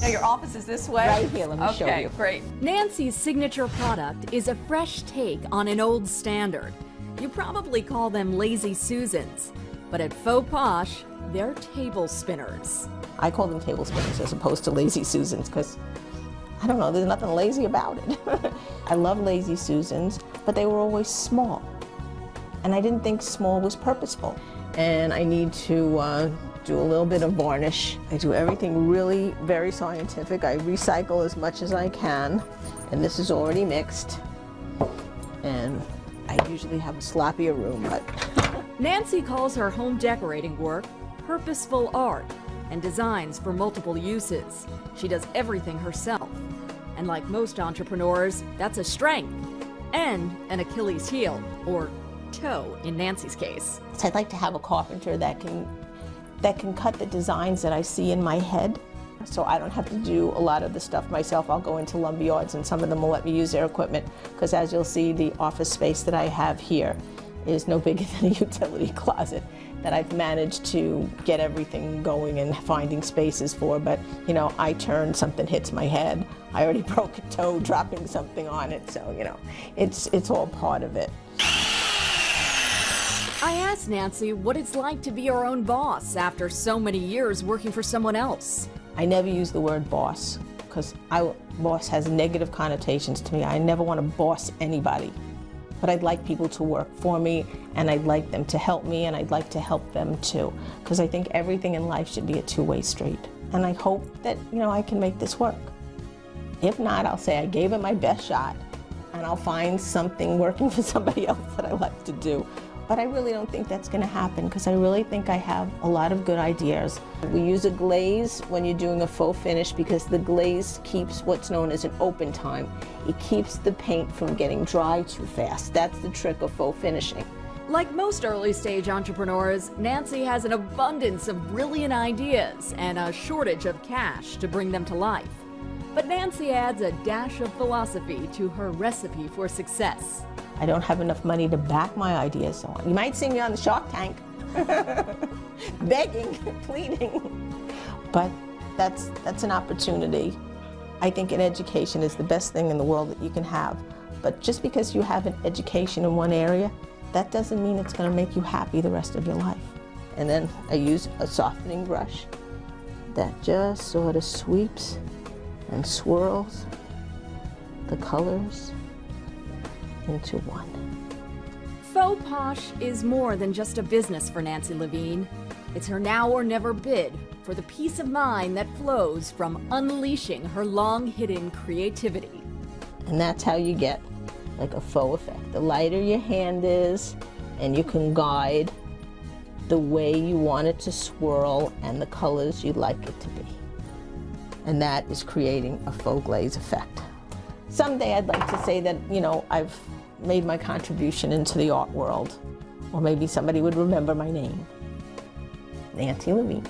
Now your office is this way? Right here, let me show you. Okay, great. Nancy's signature product is a fresh take on an old standard. You probably call them Lazy Susans, but at Faux Posh, they're table spinners. I call them table spinners as opposed to Lazy Susans because, I don't know, there's nothing lazy about it. I love Lazy Susans, but they were always small. And I didn't think small was purposeful. And I need to do a little bit of varnish. I do everything really very scientific. I recycle as much as I can. And this is already mixed. And I usually have a sloppier room, but... Nancy calls her home decorating work purposeful art and designs for multiple uses. She does everything herself. And like most entrepreneurs, that's a strength and an Achilles heel, or toe in Nancy's case. So I'd like to have a carpenter that can cut the designs that I see in my head, so I don't have to do a lot of the stuff myself. I'll go into lumber yards and some of them will let me use their equipment, because as you'll see, the office space that I have here is no bigger than a utility closet that I've managed to get everything going and finding spaces for. But you know, I turn, something hits my head, I already broke a toe dropping something on it, so you know, it's all part of it. I asked Nancy what it's like to be her own boss after so many years working for someone else. I never use the word boss because boss has negative connotations to me. I never want to boss anybody. But I'd like people to work for me, and I'd like them to help me, and I'd like to help them too. Because I think everything in life should be a two-way street. And I hope that, you know, I can make this work. If not, I'll say I gave it my best shot, and I'll find something working for somebody else that I like to do. But I really don't think that's going to happen, because I really think I have a lot of good ideas. We use a glaze when you're doing a faux finish because the glaze keeps what's known as an open time. It keeps the paint from getting dry too fast. That's the trick of faux finishing. Like most early stage entrepreneurs, Nancy has an abundance of brilliant ideas and a shortage of cash to bring them to life. But Nancy adds a dash of philosophy to her recipe for success. I don't have enough money to back my ideas on. You might see me on the Shark Tank, begging, pleading, but that's an opportunity. I think an education is the best thing in the world that you can have. But just because you have an education in one area, that doesn't mean it's going to make you happy the rest of your life. And then I use a softening brush that just sort of sweeps and swirls the colors into one. Faux Posh is more than just a business for Nancy Levine. It's her now or never bid for the peace of mind that flows from unleashing her long-hidden creativity. And that's how you get like a faux effect. The lighter your hand is, and you can guide the way you want it to swirl and the colors you'd like it to be. And that is creating a faux glaze effect. Someday I'd like to say that, you know, I've made my contribution into the art world. Or maybe somebody would remember my name. Nancy Levine.